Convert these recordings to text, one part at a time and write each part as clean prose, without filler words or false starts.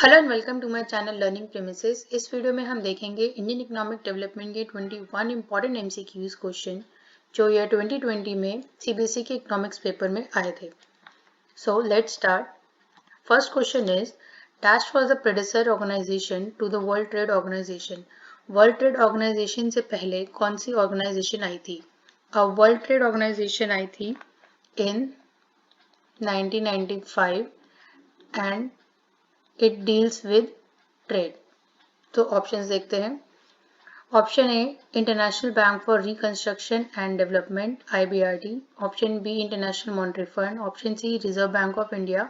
Hello and welcome to my channel learning premises. इस video में हम देखेंगे इंडियन इकोनॉमिक डेवलपमेंट के 21 इंपॉर्टेंट एमसीक्यूज क्वेश्चन जो ईयर 2020 में सीबीएसई के इकोनॉमिक्स पेपर में आए थे। So let's start. First question is dash was the predecessor organisation to the world trade organisation. World trade organisation से पहले कौन सी ऑर्गेनाइजेशन आई थी? वर्ल्ड ट्रेड ऑर्गेनाइजेशन आई थी in 1995 and it deals with trade. तो ऑप्शंस देखते हैं। Option A international bank for reconstruction and development IBRD, option B international monetary fund, option C reserve bank of India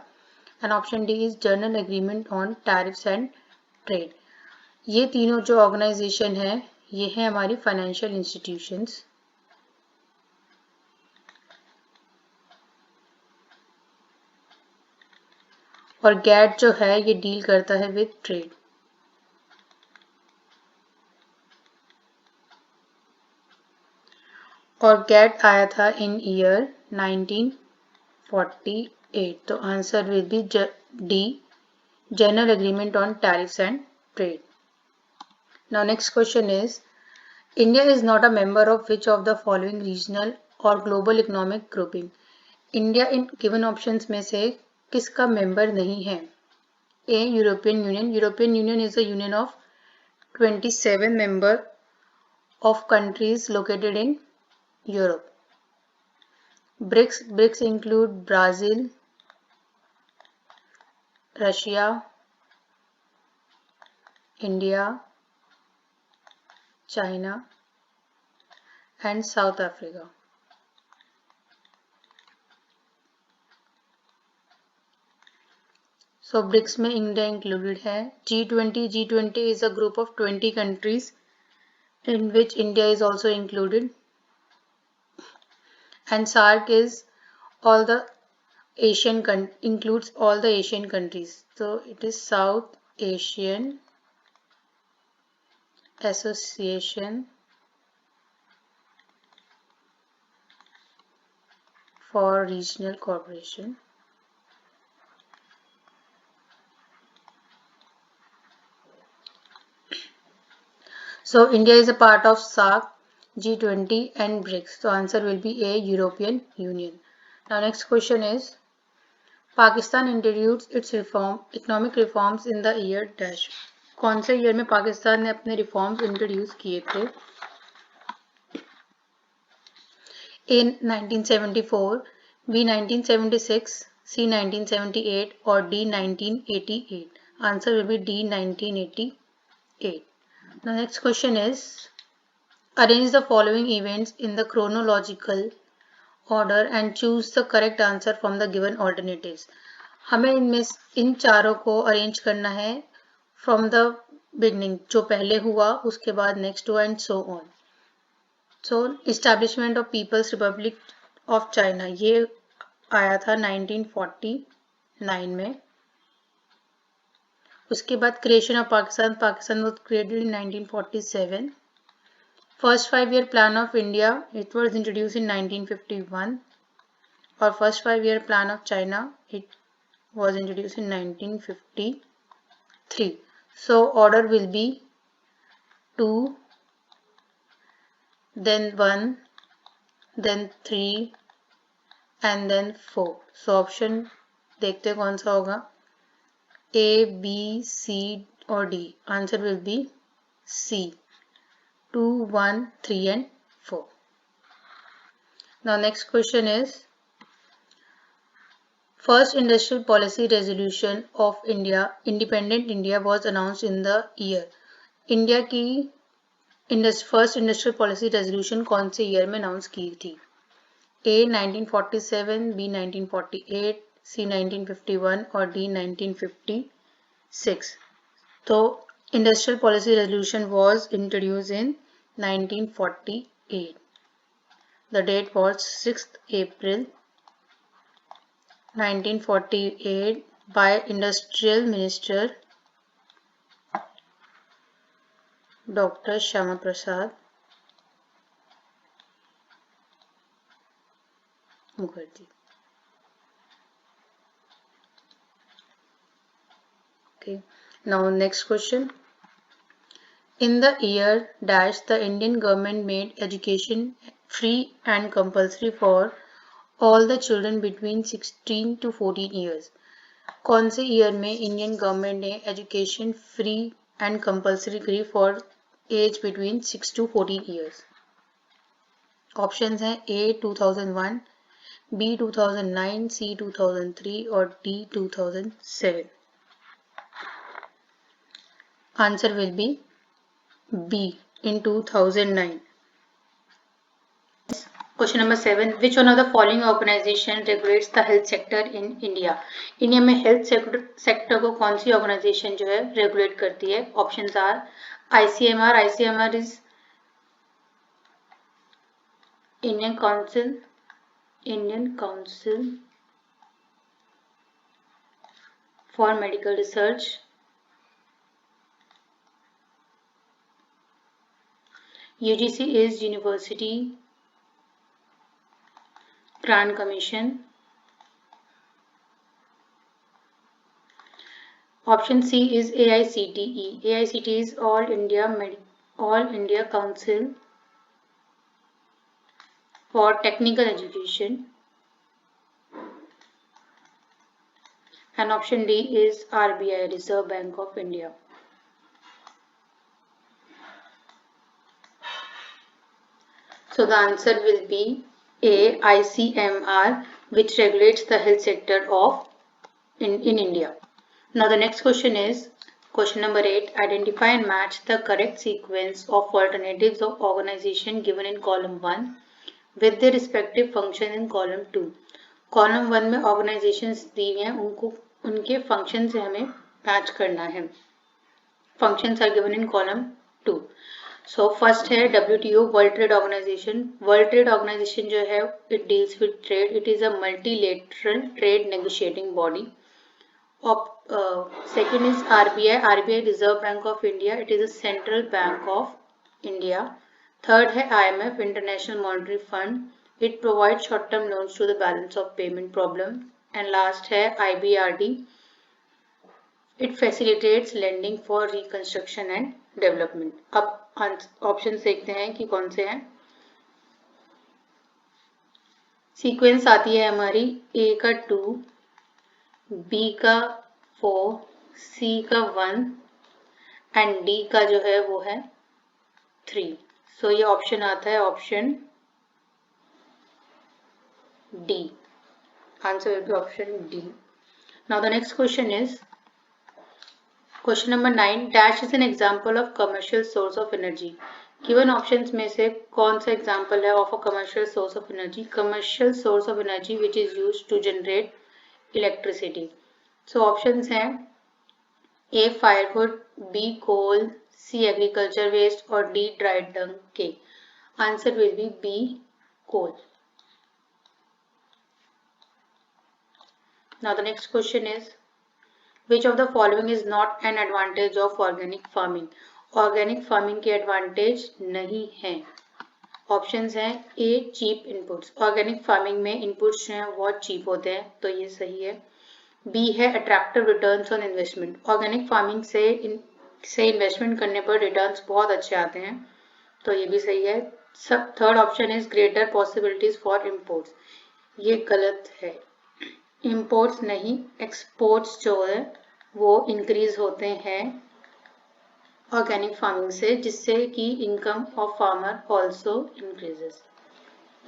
and option D is general agreement on tariffs and trade. ये तीनों जो organisation है ये है हमारी financial institutions. और gate जो है ये डील करता है विद ट्रेड। और गैट आया था इन ईयर 1948। तो answer will be D, general agreement on tariffs and trade. Now next question is India is not a member of which of the following regional और global economic grouping. India in given options में से किसका member नहीं है? A European Union. European Union is a union of 27 member of countries located in Europe. BRICS include Brazil, Russia, India, China and South Africa. So BRICS में India included है। G20 is a group of 20 countries in which India is also included. And SAARC is all the includes all the Asian countries. So it is South Asian Association for Regional Cooperation. So India is a part of SAARC, G20 and BRICS. So answer will be A, European Union. Now next question is Pakistan introduced its economic reforms in the year dash. कौन से year में पाकिस्तान ने अपने reforms introduce किए थे? A 1974, B 1976, C 1978 or D 1988. Answer will be D 1988. The next question is arrange the following events in the chronological order and choose the correct answer from the given alternatives. हमें इनमें इन चारों को arrange करना है from the beginning, जो पहले हुआ उसके बाद नेक्स्ट हुआ and so on. So establishment of people's republic of China ये आया था 1949 में। उसके बाद creation of Pakistan was created in 1947। First 5-year plan of India it was introduced in 1951 और first 5-year plan of China it was introduced in 1953. So order will be 2, then 1, then 3 and then 4. So option देखते हैं कौन सा होगा, A, B, C और D. Answer will be C, 2, 1, 3 and 4. Now next question is First Industrial Policy Resolution of India, Independent India was announced in the year. India की first industrial policy resolution कौन से year में announce की थी? A 1947, B 1948, C 1951 और D 1956. तो industrial policy resolution was introduced in 1948. The date was 6th April 1948 by Industrial Minister Dr. Shama Prasad Mukherjee. Okay. Now next question. In the year dash, the Indian government made education free and compulsory for all the children between 16 to 14 years. कौन से year में Indian government ने education free and compulsory करी for age between 6 to 14 years? Options हैं A 2001, B 2009, C 2003 और D 2007. Answer will be B in 2009. Question number 7. Which one of the following organization regulates the health sector in India? India में health sector को कौन सी organisation जो है regulate करती है? Options are ICMR. ICMR is Indian council for medical research. UGC is University Grant Commission. Option C is AICTE. AICTE is All India Council for Technical Education. And option D is RBI, Reserve Bank of India. So the answer will be A, ICMR, which regulates the health sector in India. Now the next question is question number 8. Identify and match the correct sequence of alternatives of organization given in column 1 with their respective function in column 2. Column 1 में organizations दी हैं, उनके function से हमें match करना है. Functions are given in column 2. So first है WTO, World Trade Organization. World Trade Organization जो है it deals with trade. It is a multilateral trade negotiating body. Second is RBI. RBI Reserve Bank of India. It is a central bank of India. Third है IMF, International Monetary Fund. It provides short-term loans to the balance of payment problem. And last है IBRD. It facilitates lending for reconstruction and development. अब option देखते हैं कि कौन से हैं. Sequence आती है हमारी ए का 2, बी का 4, सी का 1 एंड डी का जो है वो है 3. सो ये ऑप्शन आता है option D. Answer will be option D. Now the next question is Question number 9. Dash is an example of commercial source of energy. Given options में से कौन सा example है of a commercial source of energy? Commercial source of energy which is used to generate electricity. So options हैं A. Firewood, B. Coal, C. Agriculture waste और D. Dried dung cake. Answer will be B. Coal. Now the next question is Which of the following is not an advantage of organic farming? Organic farming के advantage नहीं है. Options हैं A. Cheap inputs. Organic farming में inputs जो हैं बहुत cheap होते हैं, तो ये सही है. B है attractive returns on investment. Organic farming से investment करने पर returns बहुत अच्छे आते हैं, तो ये भी सही है. Third option is greater possibilities for imports. ये गलत है. इंपोर्ट्स नहीं, एक्सपोर्ट्स जो है वो इंक्रीज होते हैं ऑर्गेनिक फार्मिंग से, जिससे कि income of farmer also increases.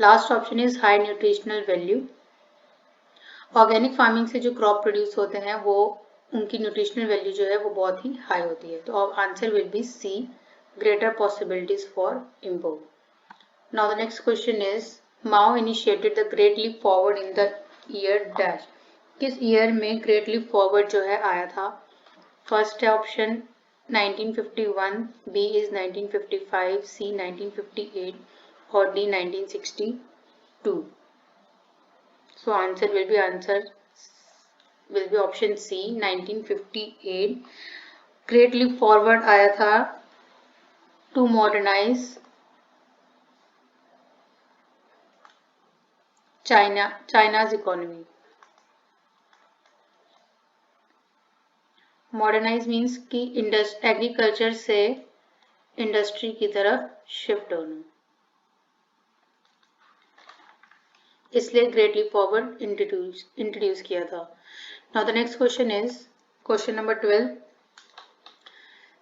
Last option is high nutritional value. Organic farming से जो क्रॉप प्रोड्यूस होते हैं वो उनकी न्यूट्रिशनल वैल्यू जो है वो बहुत ही हाई होती है. तो answer will be C, greater possibilities for import. Now the next question is Mao initiated the great leap forward in the year dash. किस ईयर में ग्रेट लीप फॉरवर्ड जो है आया था? फर्स्ट है ऑप्शन 1951, बी इज 1955, सी 1958 और D 1962. So answer will be option C 1958. Great leap forward आया था to modernise China's economy. Modernise means कि एग्रीकल्चर से इंडस्ट्री की तरफ शिफ्ट होना, इसलिए ग्रेट लीप फॉरवर्ड इंट्रोड्यूस किया था। Now the next question is question number 12।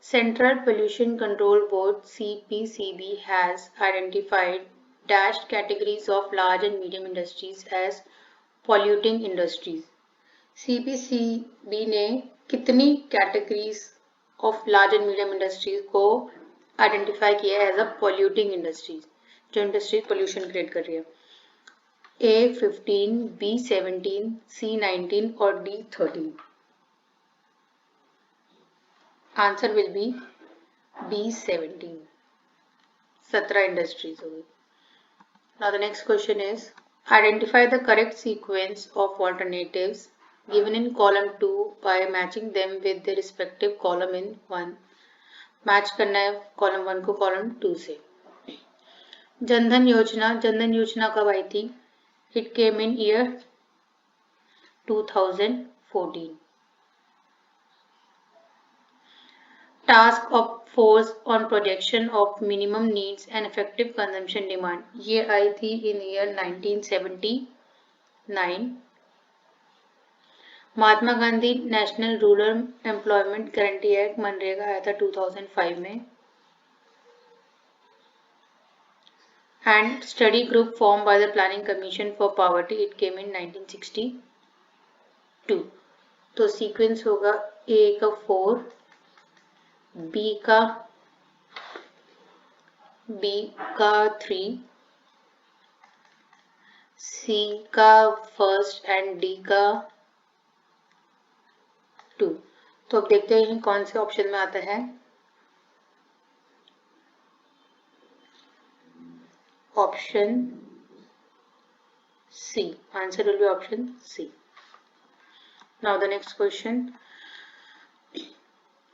Central Pollution Control Board CPCB has identified dashed categories of large and medium industries as polluting industries. CPCB ने कितनी categories of large and medium industries को identify किया है as a polluting industries, जो industry pollution create कर रही है? A15, B17, C19 और D13? Answer will B B17, 17 industries हो गई। Now the next question is identify the correct sequence of alternatives given in column 2 by matching them with the respective column in 1. Match करना है column 1 को column 2 से। जनधन योजना कब आई थी? It came in year 2014. Task of force on projection of minimum needs and effective consumption demand, ये आई थी in year 1979. Mahatma Gandhi national rural employment guarantee act MNREGA आया था 2005 में। And study group form by the planning commission for poverty, it came in 1962। तो sequence होगा ए का 4, B का 3, सी का फर्स्ट एंड डी का 2। तो अब देखते हैं कौन से ऑप्शन में आता है। Option C, answer will be option C. Now the next question,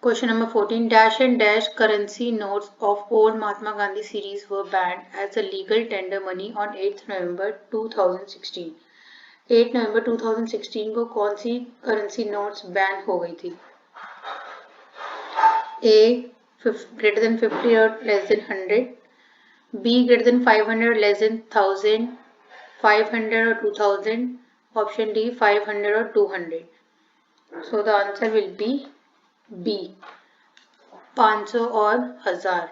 question number 14. Dash and dash currency notes of old Mahatma Gandhi series were banned as a legal tender money on 8th November 2016. 8 November 2016 को कौन सी currency notes ban हो गई थी? A greater than 50 or less than 100, B greater than 500 or less than 1000, 500 or 2000, option D 500 or 200. So the answer will be B, 500 और 1000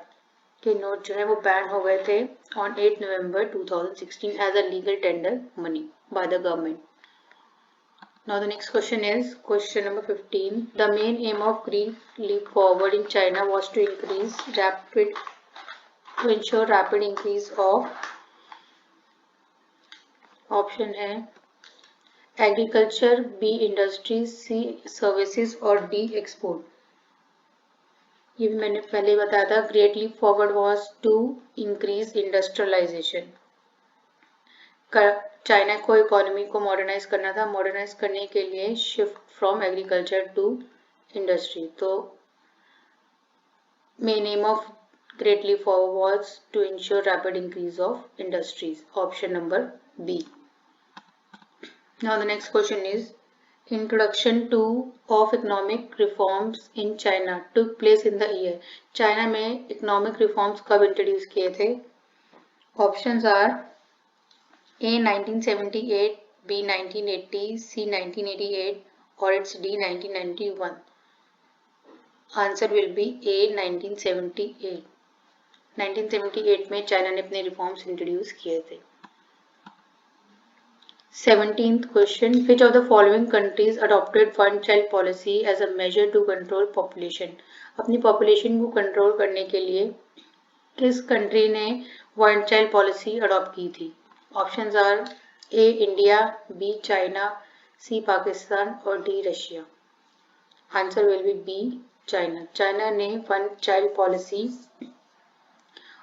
के note जो है वो बैन हो गए थे on 8 November 2016 as a legal tender money by the government. Now the next question is question number 15. The main aim of great leap forward in China was to ensure rapid increase of, option है agriculture, B industries, C services और D export. ये भी मैंने पहले बताया था। Great leap forward was to increase industrialisation. China को economy को मॉडर्नाइज करना था, मॉडर्नाइज करने के लिए shift from agriculture to industry. तो main aim of great leap forward was to ensure rapid increase of industries, option number B. Now the next question is introduction to of economic reforms in China took place in the year. China में economic reforms कब introduce किए थे? Options are A 1978, B 1980, C 1988 or it's D 1991. Answer will be A 1978. 1978 में China ने अपने reforms introduce किए थे। 17th question, which of the following countries adopted one child policy as a measure to control population? अपनी population को control करने के लिए किस country ने one child policy adopt की थी? Options are A India, B China, C Pakistan और D Russia. Answer will be B China. China ने one child policy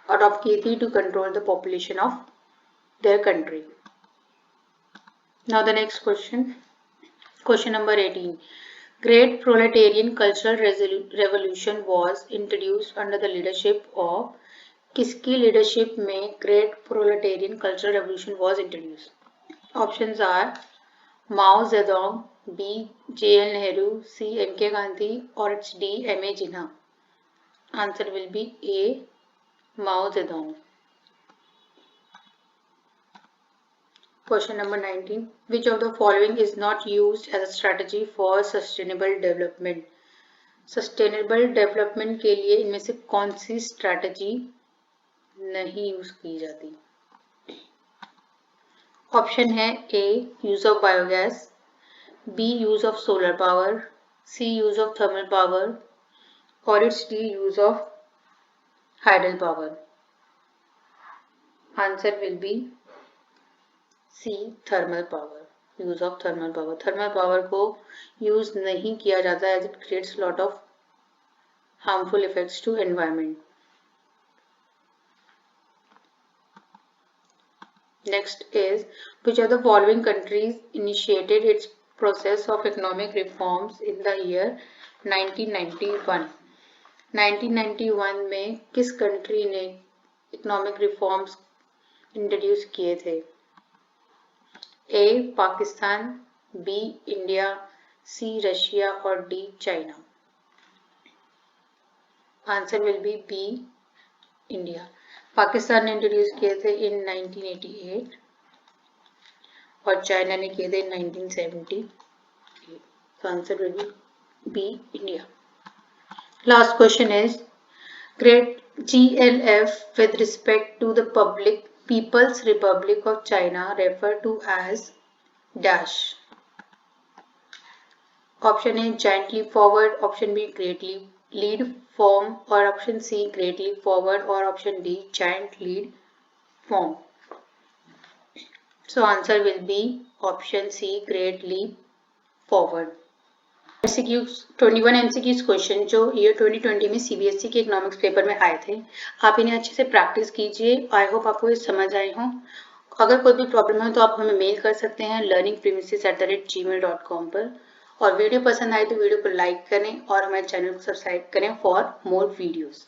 adopt की थी to control the population of their country. Now the next question, question number 18. Great proletarian cultural revolution was introduced under the leadership of, किसकी leadership में Great Proletarian Cultural Revolution was introduced? Options are Mao Zedong, B. J.L. Nehru, C. M.K. Gandhi, or it's D. M.A. Jinnah? Answer will be A. Mao Zedong. Question number 19. Which of the following is not used as a strategy for sustainable development? Sustainable development के लिए इनमें से कौन सी strategy नहीं use की जाती? Option है A use of biogas, B use of solar power, C use of thermal power, और it's D use of hydel power. Answer will be C thermal power. Use of thermal power. Thermal power को use नहीं किया जाता as it creates lot of harmful effects to environment. Next is, which of the following countries initiated its process of economic reforms in the year 1991? 1991 में किस country ने economic reforms introduce किए थे? A Pakistan, B India, C Russia और D China. Answer will be B India. Pakistan ने introduce किए थे इन 1988 और चाइना ने किए थे 1978. तो answer will be B India. Last question is, great GLF with respect to the People's Republic of China referred to as dash. Option A giant leap forward, option B great lead form, और option C great leap forward, और option D giant lead form. So answer will be option C great leap forward. 21 MCQs question जो year 2020 में CBSE के economics paper में आए थे, आप इन्हें अच्छे से प्रैक्टिस कीजिए. आई होप आपको ये समझ आए हों. अगर कोई भी प्रॉब्लम है तो आप हमें मेल कर सकते हैं learningpremises@gmail.com पर. और वीडियो पसंद आए तो वीडियो को लाइक करें और हमारे चैनल को सब्सक्राइब करें फॉर मोर वीडियोस.